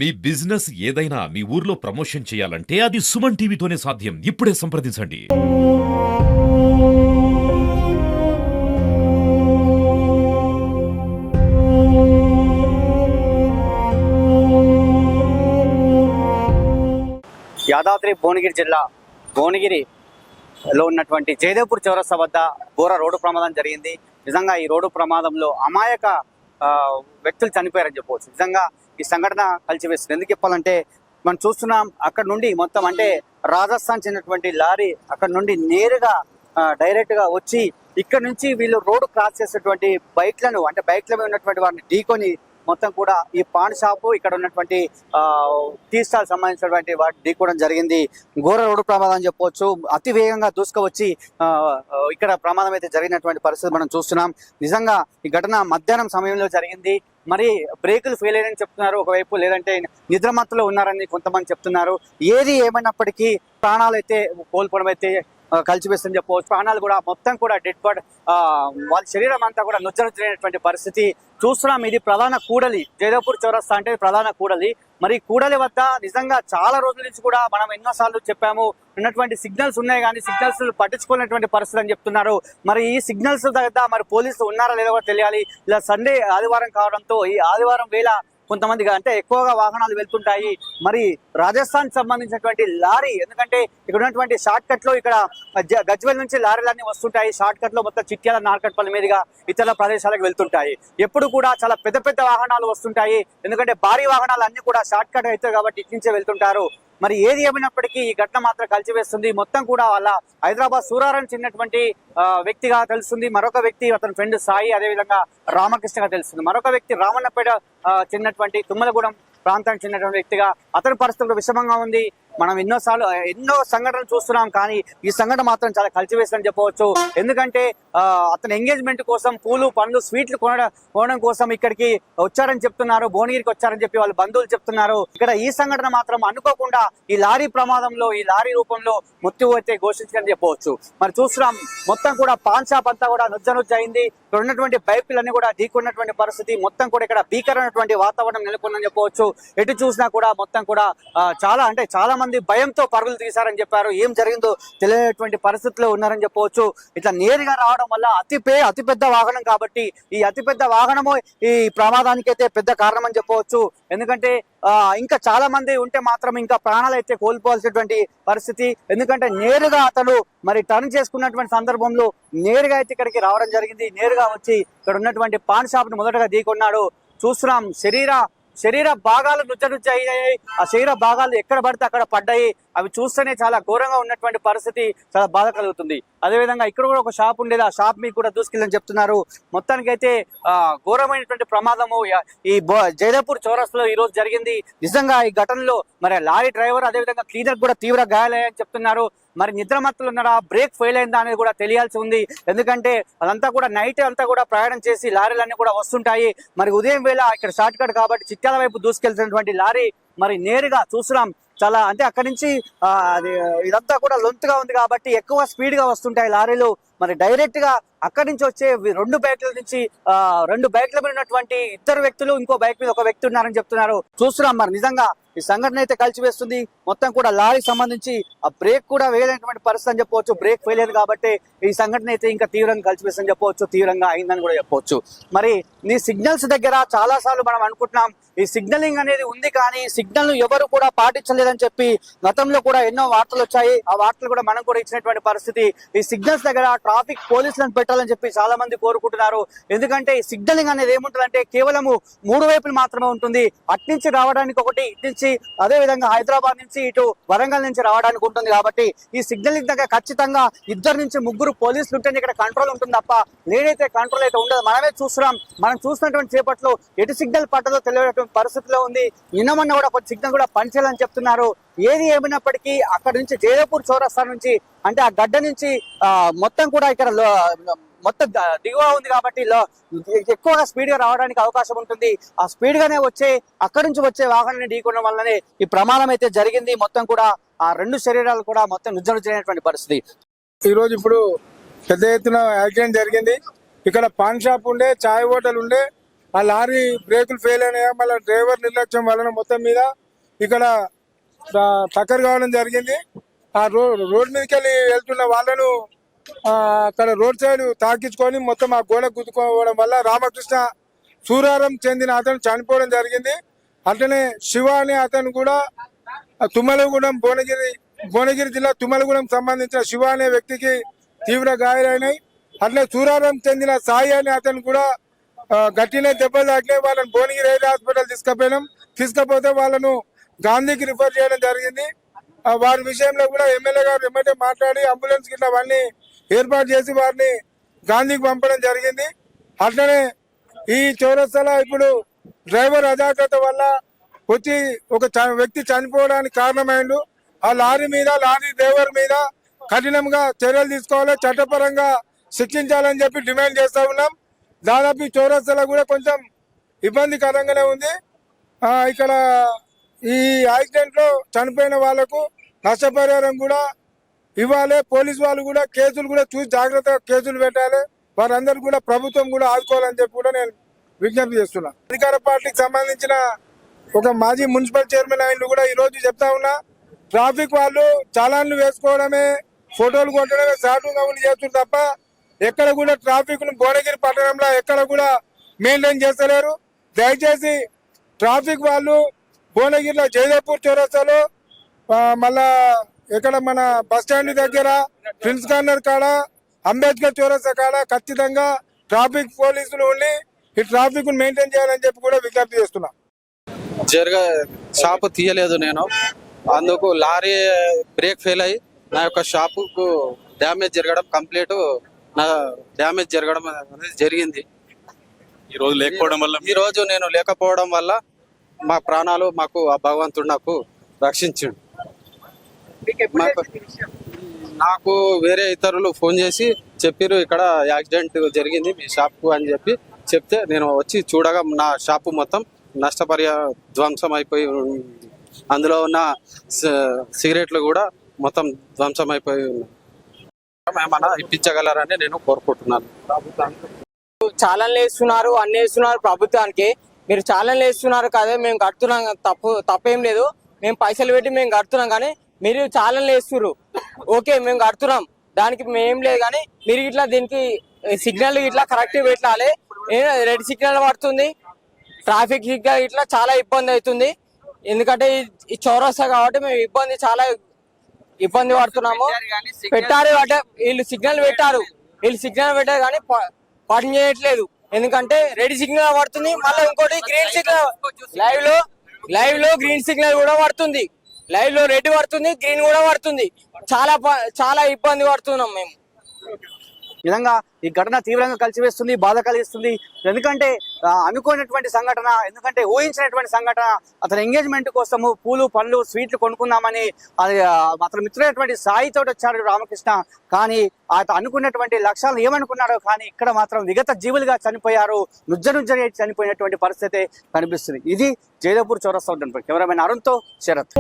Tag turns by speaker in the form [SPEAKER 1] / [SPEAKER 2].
[SPEAKER 1] మీ business ఏదైనా మీ ఊర్లో promotion చేయాలంటే అది సుమన్ టీవీతోనే సాధ్యం. ఇప్పుడే సంప్రదించండి.
[SPEAKER 2] యాదాద్రి భువనగిరి జిల్లా భువనగిరిలో ఉన్నటువంటి జయదేవ్పూర్ చౌరస్తా వద్ద ఘోర రోడ్డు ప్రమాదం జరిగింది. నిజంగా ఈ రోడ్డు ప్రమాదంలో అమాయక వ్యక్తులు చనిపోయారని చెప్పవచ్చు. నిజంగా ఈ సంఘటన కలిసివేస్తుంది. ఎందుకు చెప్పాలంటే మనం చూస్తున్నాం, అక్కడ నుండి మొత్తం అంటే రాజస్థాన్ చెందినటువంటి లారీ అక్కడ నుండి నేరుగా డైరెక్ట్గా వచ్చి ఇక్కడ నుంచి వీళ్ళు రోడ్డు క్రాస్ చేసేటువంటి బైక్లను అంటే బైక్ల మీద ఉన్నటువంటి వారిని ఢీకొని మొత్తం కూడా ఈ పాన్ షాపు ఇక్కడ ఉన్నటువంటి టీ స్టాల్ సంబంధించినటువంటి వాటి ఢీకోవడం జరిగింది. ఘోర రోడ్డు ప్రమాదం అని చెప్పవచ్చు. అతి వేగంగా దూసుకువచ్చి ఇక్కడ ప్రమాదం అయితే జరిగినటువంటి పరిస్థితి మనం చూస్తున్నాం. నిజంగా ఈ ఘటన మధ్యాహ్నం సమయంలో జరిగింది. మరి బ్రేకులు ఫెయిల్ అయ్యారని చెప్తున్నారు ఒకవైపు, లేదంటే నిద్రమత్తులో ఉన్నారని కొంతమంది చెప్తున్నారు. ఏది ఏమైనప్పటికీ ప్రాణాలు అయితే కోల్పోవడం అయితే కలిసివేస్తుందని చెప్పవచ్చు. ప్రాణాలు కూడా మొత్తం కూడా డెడ్ బాడీ, వాళ్ళ శరీరం అంతా కూడా నుజ్జనుజ్జైనటువంటి పరిస్థితి చూస్తున్నాం. ఇది ప్రధాన కూడలి, జయదేవ్పూర్ చౌరస్తా అంటే ప్రధాన కూడలి. మరి కూడలి వద్ద నిజంగా చాలా రోజుల నుంచి కూడా మనం ఎన్నోసార్లు చెప్పాము, ఉన్నటువంటి సిగ్నల్స్ ఉన్నాయి కానీ సిగ్నల్స్ పట్టించుకున్నటువంటి పరిస్థితి అని చెప్తున్నారు. మరి ఈ సిగ్నల్స్ దగ్గర మరి పోలీసులు ఉన్నారా లేదో కూడా తెలియాలి. ఇలా సండే ఆదివారం కావడంతో ఈ ఆదివారం వేళ కొంతమందిగా అంటే ఎక్కువగా వాహనాలు వెళ్తుంటాయి. మరి రాజస్థాన్ సంబంధించినటువంటి లారీ, ఎందుకంటే ఇక్కడ ఉన్నటువంటి షార్ట్ కట్ లో ఇక్కడ గజ్వేల్ నుంచి లారీలన్నీ వస్తుంటాయి. షార్ట్ కట్ లో మొత్తం చిట్యాల నార్కట్పల్లి మీదుగా ఇతర ప్రదేశాలకు వెళ్తుంటాయి. ఎప్పుడు కూడా చాలా పెద్ద పెద్ద వాహనాలు వస్తుంటాయి, ఎందుకంటే భారీ వాహనాలు అన్ని కూడా షార్ట్ కట్ అవుతాయి కాబట్టి ఇటు నుంచే వెళ్తుంటారు. మరి ఏది ఏమైనప్పటికీ ఈ ఘటన మాత్రం కలిసివేస్తుంది. మొత్తం కూడా వాళ్ళ హైదరాబాద్ సూరారం చెందినటువంటి వ్యక్తిగా తెలుస్తుంది. మరొక వ్యక్తి అతని ఫ్రెండ్ సాయి, అదేవిధంగా రామకృష్ణగా తెలుస్తుంది. మరొక వ్యక్తి రామన్నపేట చెందినటువంటి తుమ్మలగూడెం ప్రాంతానికి చెందినటువంటి వ్యక్తిగా అతని పరిస్థితులు విషమంగా ఉంది. మనం ఎన్నో సంఘటనలు చూస్తున్నాం, కానీ ఈ సంఘటన మాత్రం చాలా కలిసివేస్తుందని చెప్పవచ్చు. ఎందుకంటే అతని ఎంగేజ్మెంట్ కోసం పూలు పండ్లు స్వీట్లు కొనడం కోసం ఇక్కడికి వచ్చారని చెప్తున్నారు, భువనగిరికి వచ్చారని చెప్పి వాళ్ళ బంధువులు చెప్తున్నారు. ఇక్కడ ఈ సంఘటన మాత్రం అనుకోకుండా ఈ లారీ ప్రమాదంలో ఈ లారీ రూపంలో మృత్యు అయితే ఘోషించని చెప్పవచ్చు. మరి చూస్తున్నాం, మొత్తం కూడా పాన్ షాప్ అంతా కూడా నుజ్జనుజ్జయింది. ఇక్కడ ఉన్నటువంటి బైకులన్నీ కూడా ఢీకొన్నటువంటి పరిస్థితి, మొత్తం కూడా ఇక్కడ భీకరమైనటువంటి వాతావరణం నెలకొందని చెప్పవచ్చు. ఎటు చూసినా కూడా మొత్తం కూడా చాలా మంది భయంతో పరుగులు తీశారని చెప్పారు. ఏం జరిగిందో తెలియనటువంటి పరిస్థితిలో ఉన్నారని చెప్పవచ్చు. ఇట్లా నేరుగా రావడం వల్ల అతిపెద్ద వాహనం కాబట్టి ఈ అతిపెద్ద వాహనము ఈ ప్రమాదానికి అయితే పెద్ద కారణం అని చెప్పవచ్చు. ఎందుకంటే ఇంకా చాలా మంది ఉంటే మాత్రం ఇంకా ప్రాణాలు అయితే కోల్పోవాల్సినటువంటి పరిస్థితి. ఎందుకంటే నేరుగా అతను మరి టర్న్ చేసుకున్నటువంటి సందర్భంలో నేరుగా అయితే ఇక్కడికి రావడం జరిగింది. నేరుగా వచ్చి ఇక్కడ ఉన్నటువంటి పాన్ షాప్ ను మొదటగా ఢీకొన్నాడు. చూస్తున్నాం, శరీర భాగాలు నుజ్జనుజ్జ అయ్యాయి. ఆ శరీర భాగాలు ఎక్కడ పడితే అక్కడ పడ్డాయి. అవి చూస్తేనే చాలా ఘోరంగా ఉన్నటువంటి పరిస్థితి, చాలా బాధ కలుగుతుంది. అదేవిధంగా ఇక్కడ కూడా ఒక షాప్ ఉండేది, ఆ షాప్ మీకు కూడా దూసుకెళ్ళని చెప్తున్నారు. మొత్తానికి అయితే ఘోరమైనటువంటి ప్రమాదము ఈ జయదేవ్పూర్ చౌరస్తాలో ఈ రోజు జరిగింది. నిజంగా ఈ ఘటనలో మరి లారీ డ్రైవర్ అదేవిధంగా క్లీనర్ కూడా తీవ్ర గాయాలయ్యాయని చెప్తున్నారు. మరి నిద్రమత్తులు ఉన్నారా, బ్రేక్ ఫెయిల్ అయిందా అనేది కూడా తెలియాల్సి ఉంది. ఎందుకంటే అదంతా కూడా నైట్ అంతా కూడా ప్రయాణం చేసి లారీలన్నీ కూడా వస్తుంటాయి. మరి ఉదయం వేళ ఇక్కడ షార్ట్ కట్ కాబట్టి చిట్యాల వైపు దూసుకెళ్తున్నటువంటి లారీ మరి నేరుగా చూస్తున్నాం, చాలా అంటే అక్కడి నుంచి ఇదంతా కూడా లొంతుగా ఉంది కాబట్టి ఎక్కువ స్పీడ్ గా వస్తుంటాయి లారీలు. మరి డైరెక్ట్ గా అక్కడి నుంచి వచ్చే రెండు బైక్ల మీద ఉన్నటువంటి ఇద్దరు వ్యక్తులు, ఇంకో బైక్ మీద ఒక వ్యక్తి ఉన్నారని చెప్తున్నారు. చూస్తున్నాం, మరి నిజంగా ఈ సంఘటన అయితే కలిసివేస్తుంది. మొత్తం కూడా లారీకి సంబంధించి ఆ బ్రేక్ కూడా వేయలేనటువంటి పరిస్థితి అని చెప్పవచ్చు. బ్రేక్ ఫెయిల్ అయింది కాబట్టి ఈ సంఘటన అయితే ఇంకా తీవ్రంగా కలిసివేస్తుందని చెప్పవచ్చు, తీవ్రంగా అయిందని కూడా చెప్పవచ్చు. మరి ఈ సిగ్నల్స్ దగ్గర చాలా సార్లు మనం అనుకుంటున్నాం, ఈ సిగ్నలింగ్ అనేది ఉంది కానీ సిగ్నల్ ఎవరు కూడా పాటించలేదని చెప్పి గతంలో కూడా ఎన్నో వార్తలు వచ్చాయి. ఆ వార్తలు కూడా మనం కూడా ఇచ్చినటువంటి పరిస్థితి. ఈ సిగ్నల్స్ దగ్గర ట్రాఫిక్ పోలీసులను పెట్టాలని చెప్పి చాలా మంది కోరుకుంటున్నారు. ఎందుకంటే ఈ సిగ్నలింగ్ అనేది ఏముంటుందంటే కేవలము 3 వైపులు మాత్రమే ఉంటుంది. అట్నుంచి రావడానికి ఒకటి, ఇట్నుంచి అదే విధంగా హైదరాబాద్ నుంచి ఇటు వరంగల్ నుంచి రావడానికి ఉంటుంది. కాబట్టి ఈ సిగ్నలింగ్ దగ్గర ఖచ్చితంగా 2 నుంచి 3 పోలీసులు ఉంటేనే ఇక్కడ కంట్రోల్ ఉంటుంది తప్ప లేడైతే కంట్రోల్ అయితే ఉండదు. మనమే చూస్తున్నాం, మనం చూసినటువంటి చేపట్లో ఎటు సిగ్నల్ పట్టదో తెలియనటువంటి పరిస్థితిలో ఉంది. నిన్నమన్న కూడా కొంచెం సిగ్నల్ కూడా పనిచేయాలని చెప్తున్నారు. ఏది ఏమైనప్పటికీ అక్కడ నుంచి జయదేవ్పూర్ చౌరస్తా నుంచి అంటే ఆ గడ్డ నుంచి మొత్తం కూడా ఇక్కడ మొత్తం దిగువ ఉంది కాబట్టి ఎక్కువగా స్పీడ్ గా రావడానికి అవకాశం ఉంటుంది. ఆ స్పీడ్ గానే అక్కడి నుంచి వచ్చే వాహనాన్ని ఢీకొనడం వల్లనే ఈ ప్రమాదం అయితే జరిగింది. మొత్తం కూడా ఆ 2 శరీరాలు కూడా మొత్తం నుజ్జనుజ్జైనటువంటి పరిస్థితి.
[SPEAKER 3] ఈ రోజు ఇప్పుడు పెద్ద ఎత్తున యాక్సిడెంట్ జరిగింది. ఇక్కడ పాన్ షాప్ ఉండే, చాయ్ హోటల్ ఉండే, ఆ లారీ బ్రేకులు ఫెయిల్ అయినాయా, మళ్ళీ డ్రైవర్ నిర్లక్ష్యం వలన మొత్తం మీద ఇక్కడ టక్కర్ కావడం జరిగింది. ఆ రోడ్ మీదకి వెళ్ళి వెళ్తున్న వాళ్ళను అక్కడ రోడ్ సైడ్ తాకించుకొని మొత్తం ఆ గోడ గుద్దుకోవడం వల్ల రామకృష్ణ సూరారం చెందిన అతను చనిపోవడం జరిగింది. అట్లనే శివ అనే అతను కూడా తుమ్మలగూడెం భువనగిరి జిల్లా తుమ్మలగూడెం సంబంధించిన శివ అనే వ్యక్తికి తీవ్ర గాయాలైనాయి. అట్లే సూరారం చెందిన సాయి అనే అతను కూడా గట్టినే దెబ్బలు తాకినాయి. వాళ్ళని భువనగిరి రైల్వే హాస్పిటల్ తీసుకపోతే వాళ్ళను గాంధీకి రిఫర్ చేయడం జరిగింది. వారి విషయంలో కూడా ఎమ్మెల్యే గారు ఎమ్మెల్యే మాట్లాడి అంబులెన్స్ గిట్లా అవన్నీ ఏర్పాటు చేసి వారిని గాంధీకి పంపడం జరిగింది. అట్లనే ఈ చౌరస్తాలో ఇప్పుడు డ్రైవర్ అజాగ్రత్త వల్ల వచ్చి ఒక వ్యక్తి చనిపోవడానికి కారణమైండు. ఆ లారీ డ్రైవర్ మీద కఠినంగా చర్యలు తీసుకోవాలి, చట్టపరంగా శిక్షించాలని చెప్పి డిమాండ్ చేస్తా ఉన్నాం. దాదాపు ఈ చౌరస్తాలో కూడా కొంచెం ఇబ్బందికరంగానే ఉంది. ఇక్కడ ఈ యాక్సిడెంట్ లో చనిపోయిన వాళ్లకు నష్టపరిహారం కూడా ఇవ్వాలి. పోలీసు వాళ్ళు కూడా కేసులు కూడా చూసి జాగ్రత్తగా కేసులు పెట్టాలి. వారందరూ కూడా ప్రభుత్వం కూడా ఆదుకోవాలని చెప్పి కూడా నేను విజ్ఞప్తి చేస్తున్నా. అధికార పార్టీకి సంబంధించిన ఒక మాజీ మున్సిపల్ చైర్మన్ ఆయన కూడా ఈ రోజు చెప్తా ఉన్నా, ట్రాఫిక్ వాళ్ళు చాలాన్లు వేసుకోవడమే, ఫోటోలు కొట్టడమే, సాటు కబుర్లు చేస్తున్నారు తప్ప ఎక్కడ కూడా ట్రాఫిక్ ను భువనగిరి పట్టణంలో ఎక్కడ కూడా మెయింటైన్ చేస్తలేరు. దయచేసి ట్రాఫిక్ వాళ్ళు భువనగిరిలో జైదేపూర్ చౌరస్తాలో మళ్ళా ఇక్కడ మన బస్ స్టాండ్ దగ్గర ప్రిన్స్ కార్నర్ కాడ అంబేద్కర్ చౌరస్తా కాడ ఖచ్చితంగా ట్రాఫిక్ పోలీసులు ఉండి ఈ ట్రాఫిక్ ను మెయింటైన్ చేయాలని చెప్పి కూడా విజ్ఞప్తి చేస్తున్నా.
[SPEAKER 4] షాపు తీయలేదు నేను, అందుకు లారీ బ్రేక్ ఫెయిల్ అయ్యి నా యొక్క షాపుకు డ్యామేజ్ జరగడం అనేది జరిగింది.
[SPEAKER 5] ఈ రోజు
[SPEAKER 4] నేను లేకపోవడం వల్ల మా ప్రాణాలు మాకు ఆ భగవంతుడు నాకు రక్షించిండు. నాకు వేరే ఇతరులు ఫోన్ చేసి చెప్పారు ఇక్కడ యాక్సిడెంట్ జరిగింది మీ షాప్కు అని చెప్తే నేను వచ్చి చూడగా నా షాపు మొత్తం ధ్వంసం అయిపోయి అందులో ఉన్న సిగరెట్లు కూడా మొత్తం ధ్వంసం అయిపోయి ఉన్నాయి. ఏమన్నా ఇప్పించగలరని నేను కోరుకుంటున్నాను.
[SPEAKER 6] చాలన్లు వేస్తున్నారు, అన్ని వేస్తున్నారు ప్రభుత్వానికి. మీరు చాలన్లు వేస్తున్నారు కదా, మేము కడుతున్నాం, తప్పేం లేదు. మేము పైసలు పెట్టి మేము కడుతున్నాం, కానీ మీరు చాలన్లు వేస్తున్నారు. ఓకే, మేము కడుతున్నాం, దానికి మేం లేదు. కానీ మీరు ఇట్లా దీనికి సిగ్నల్ ఇట్లా కరెక్ట్ పెట్టాలి. రెడ్ సిగ్నల్ పడుతుంది, ట్రాఫిక్ సిగ్నల్ ఇట్లా చాలా ఇబ్బంది అవుతుంది. ఎందుకంటే ఈ చౌరస్తా కాబట్టి మేము చాలా ఇబ్బంది పడుతున్నాము. పెట్టారు అంటే వీళ్ళు సిగ్నల్ పెట్టారు కానీ పని చేయట్లేదు. ఎందుకంటే రెడ్ సిగ్నల్ పడుతుంది, మళ్ళీ ఇంకోటి గ్రీన్ సిగ్నల్ లైవ్ లో గ్రీన్ సిగ్నల్ కూడా పడుతుంది. లైవ్ లో రెడ్ పడుతుంది, గ్రీన్ కూడా పడుతుంది. చాలా ఇబ్బంది పడుతున్నాం మేము.
[SPEAKER 2] ఈ విధంగా ఈ ఘటన తీవ్రంగా కలిసివేస్తుంది, బాధ కలిగిస్తుంది. ఎందుకంటే అనుకోనటువంటి సంఘటన, ఎందుకంటే ఊహించినటువంటి సంఘటన. అతని ఎంగేజ్మెంట్ కోసము పూలు పళ్ళు స్వీట్లు కొనుక్కుందామని అతని మిత్రుడైనటువంటి సాయితో వచ్చాడు రామకృష్ణ. కానీ అతను అనుకున్నటువంటి లక్ష్యాలను ఏమనుకున్నాడో కానీ ఇక్కడ మాత్రం విగత జీవులుగా చనిపోయారు. నుజ్జ చనిపోయినటువంటి పరిస్థితి కనిపిస్తుంది. ఇది జైదేపూర్ చౌరస్తా. కెమెరామెన్ అరుణ్తో శరత్.